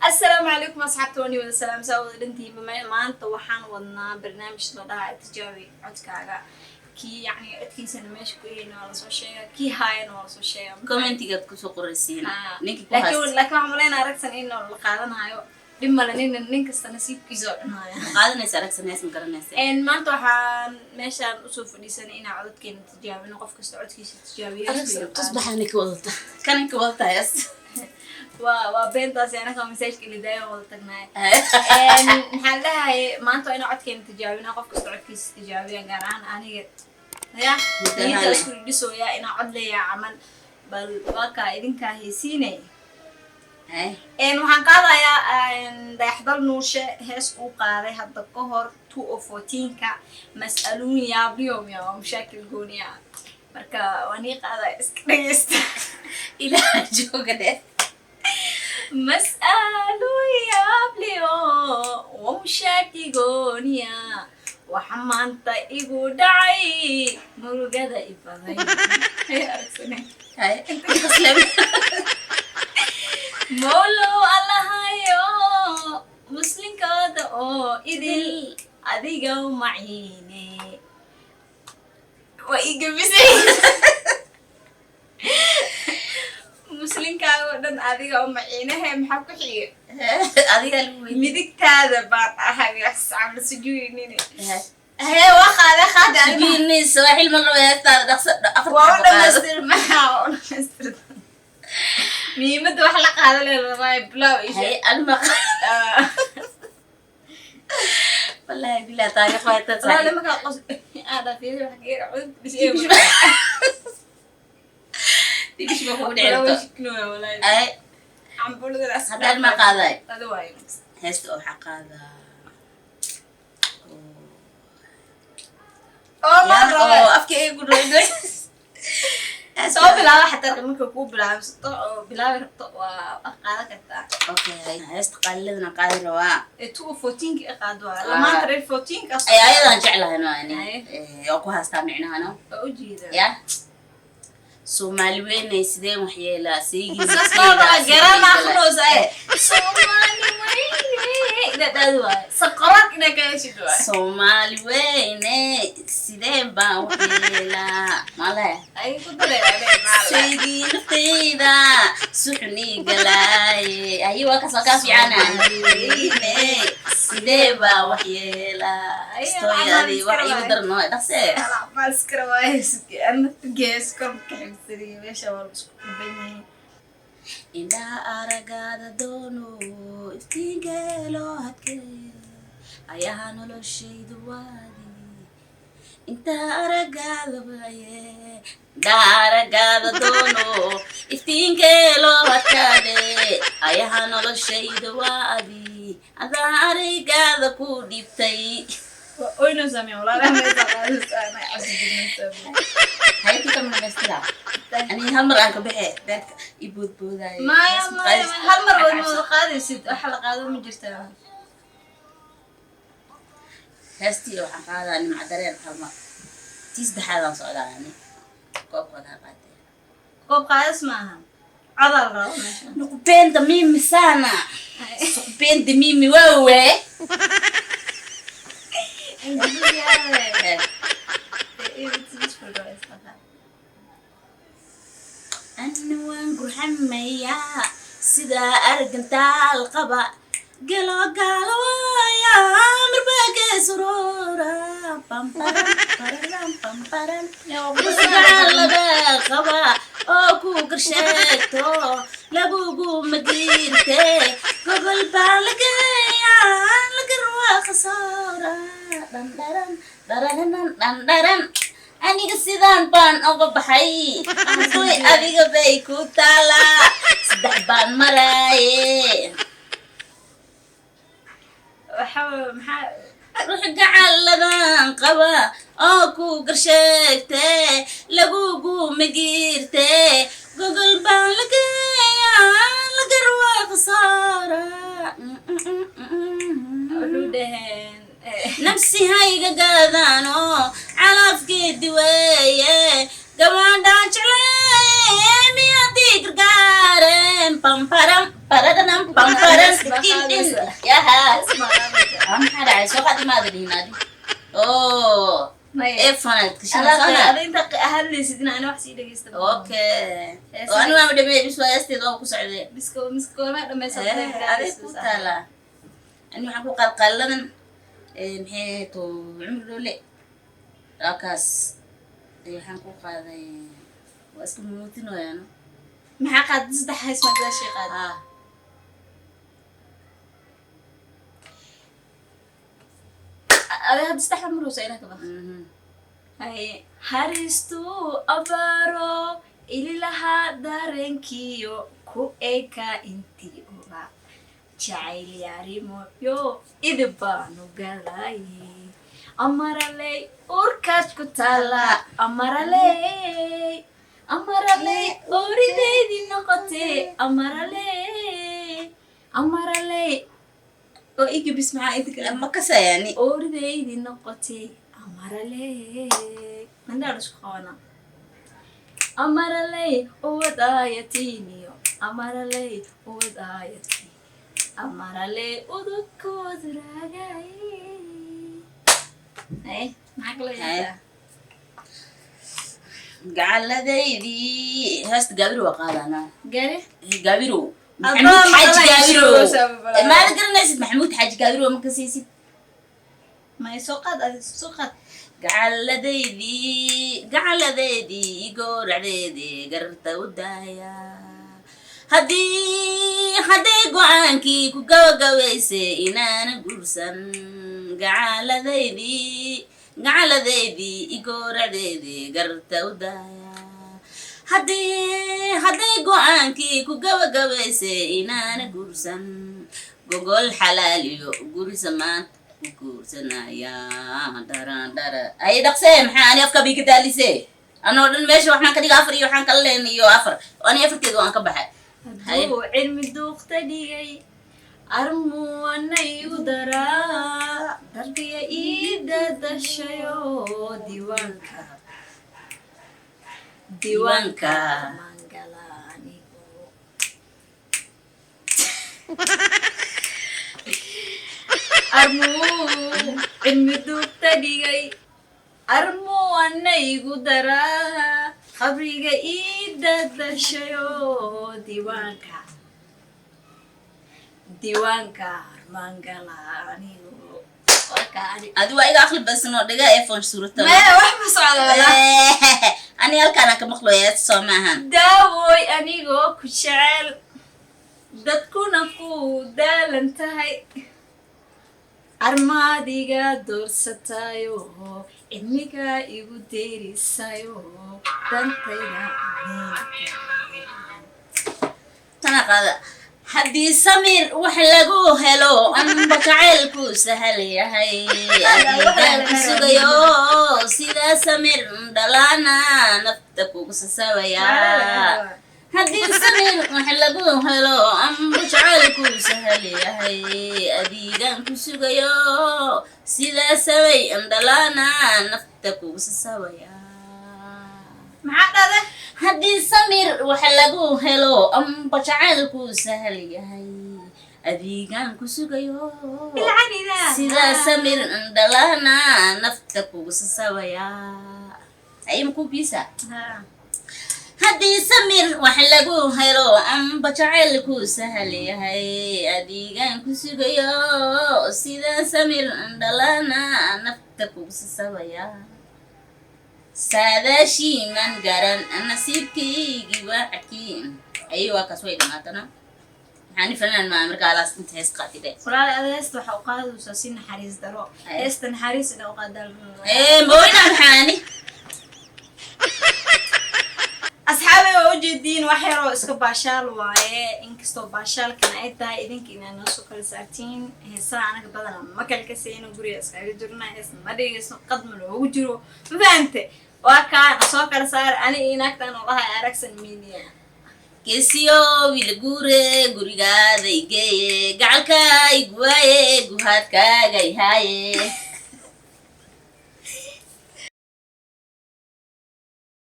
السلام عليكم أصحابتوني والسلام سعود أنتي بما ما أنت وحنا ودنا برنامج صداع تجاوي عدكاga كي يعني أتكي سنة ماشي كوين ولا سو شيء كي هاين ولا سو شيء كومنتي قد كسو قرسين لكن عملنا ركسن إنه القادنا هايو لما لنين كستنسيب كيزو هاي قادنا سركسن ناس مقرناس إن ما أنت وحنا ماشي أشوف لي سنة إن عدد كين تجاوي نقف كستعد كيس تجاوي تصبح أنك وضعت كانك وضعت يس وبنتاس أنا كم مساج اللي دايما وضعتنا نحلها ما أنتوا أنا عد كين تجاوبين أقف كسرعة كيس تجاوبين قران أنا يا هي تسكر بسوا يا أنا عد لي عمل بل واقع إذن كهيسيني إن وحن قاضي إن ده يحضر نوشة هس وقاضي هذا القهر 2014 كمسألوني يا بيوم يا مشاكل جونيا مركا واني قاضي إسكريست إلى جوجة ده مسألو يا بليو ومشاكي غونيا وحمان تايبو داعي مرغدا إبراهيم هاي أرسنة هاي أنت تسلم مولو الله هايو مسلم كذا أو إدل أديجو معيني وإيجا بسي مسلمكaaga oo dhan adiga oo maciinahay maxaa ku xigay adiga lagu midigtaada baad ahay asxaab la sujuudinina waa qaada sujuudini sawaaxil marro yaastaa dhaqso waa dhamastir maxaa miimada wax la qaada leedahay blow hay almaq wallahi bila taariikh waa taasay wala ma ka qos aada fiir wax geer cud bisay تيجي بقول لك أي عم بقول لك هذا المقاضي هذا وايد هست أو حق هذا ما أفكي يقولوا لي سو بلا حتى رقمك كوب بلا بلا ربط وقاعدة كتا أوكي هست قلدنا قاعد رواء 2014 قادوا لما ترى 14 أصلا أي أيضا جعلها هنا يعني أوكو هستمعنا هنا أوجيدا يا سومالي وين سيدي محيلا سيجي سكرا جرام أخلص سومالي وين لا تدوا سكرك نكاش دوا سومالي وين سيدي محيلا ماله أي كنت لا سيجي نفيدا سحني قلاي أيوة كسكافي عنا سيدي محيلا استوي هذه وحي بدر نوع دخسي ما سكرا وايس أنا تجيس كم كحب سري ماشي أول بيني إذا أرجع دونو إفتيجلو هكذا أيها نلو شيء دوادي إنت أرجع دبي دا أرجع دونو إفتيجلو هكذا أيها نلو شيء دوادي هذا أرجع دكودي بتاعي وين زمي ولا لا ما يزعل أنا عزيزي من هاي كم من السلام أنا هم رأيك بحي ذاك يبود بوداي ما هالمرة الموضوع قادر ست حلقة هذا من جرتها هستي وحن هذا أنا معذرين هالمرة تيسبح هذا صعد يعني كوب هذا قادر كوب قادر اسمها عضل غلط نقبين دميمي سانا نقبين دميمي ووي أنا وانقر حمية سيدا أرقنتا القبا قالوا يا عمر باقي سرورا بامبارم وسقع لبا قبا أوكو قرشيتو لبوبو مقيرتي قبل بالقيا لقروا خسارة دندرن أنا قصيدان بان أو بحي أنتوي أبي قبي كوتالا سدح بان مراي روح قعال لبان قبا أوكو قرشيتي لبوبو مقيرتي قبل بان لقيا لقروا خسارة نفسي هاي قادانو على فقيد ويه قوان دانش علي مياتي قرقارن بام بارم Paradanam pamparan din. Yaha. Am hada ay so qadi ma dadin adi. Oh. Maya. Fanat Ala kishana. inta ahadlaysid in aan wax sii dhageysto. Okay. Anu ma dhameey biswa yasteed oo ku socday. Misko ma dhamaysan Adi ku tala. Ani waxaan ku qalqaladan maxay to cumr dole. Rakaas waxaan ku qaaday waa isku muutinoyaan. maxaa qaad saddex hays ma daa shay qaad ada hadda saddex maruusa ina kaba hay haristu abaro ililaha dareenkiyo ku eka intii uga jacayl yaarimo yo idibaanu galaye amaraley urkaad ku taala amaraley oorideydii noqotee amaraley oo igibis maxaa idinka Ma kasayani. oorideydii noqotee amaraley mandhaadh isku qabana amaraley uwadaayatiiniyo amaraley uwadaayatiiniyo amaraley ududkood raagay maxaa kala yeesaa Gacaladeydii heesta Gaabiru waa qaadana. gare Gaabiru. Abba, Maxamuud Xaaji maqalay Gaabiru. shuu, Ma la garanaysid Maxamuud Xaaji Gaabiru ma kasaysid. may soo qaad adi soo qaad Gacaladeydii gooracdeedii garta u daaya. Haddii go'aankii ku gabagabaysay inaana guursan. Gacaladeydii igooracdeedii garta u daaya. Haddii go'aankii ku gabagabaysay inaana guursan. Gogol xalaaliyo gurisa maanta ku guursanaya dara ay dhaqsee maxaa ani afka bii ka daalisee anoo dhan meesha waxaan ka dhiga 4 iyo waxaan kala leenayo 4 ani 4teed waan ka baxay hadduu cilmi duuqta dhigay armuwanay u daraa darbiya ii dadashayo diiwaanka mangala anigu armuu cilmi duugta dhigay armuwanaygu daraa qabriga ii dadashayo diiwaanka mangala anigu adi waa iga aqli basnoo dhiga iphone suurata maya wax ma socda ani halkaana ka maqlooyaa soo maahan daawooy anigoo ku jecel dadkuna ku daalan tahay armaadiga doorsatayo cilmiga igu deerisayo dantayda tana qaada haddii samir wax lagu helo amba jacaylku sahal yahay adigaan ku sugayo sidaa samir dhalaana nafta kugu sasabaya haddii samir wax lagu helo amba jacaylku sahal yahay adigaan ku sugayo sidaa samay dhalaana nafta kugu sasabaya maxaa dhade haddii samir wax lagu helo amba jacaylku sahal yahay adigaan ku sugayo sidaa samir dhalaana nafta kugu sasabaya ayma ku biisa haddii samir wax lagu helo amba jacaylku sahal yahay adigaan ku sugayo sidaa samir dhalaana nafta kugu sasabaya saadaashii man garan nasiibkaygii waacadkii ayay waa kaas way dhamaatana maxaani fanaan maa markaa alaas inta hees qaatide walaal ada heesta waxa u qaadaysaa si naxariis daro heesta naxariis ina u qaadal mooyna maxaani asxaabay waa ujeediin wax yaroo iska baashaal waaye inkastoo baashaalkan ay tahay idinka inaa noo soo kala saartiin heesaha anaga badana ma kala kasayno guriga iskaga jirna hees ma dhigayso qadma loogu jiro ma fahante waa kaa soo kala saar ani inaagtaan oo lahay aragsan media geesiyo wiila guure gurigaaday geeye gacalkaay guwaaye guhaadkaagay haaye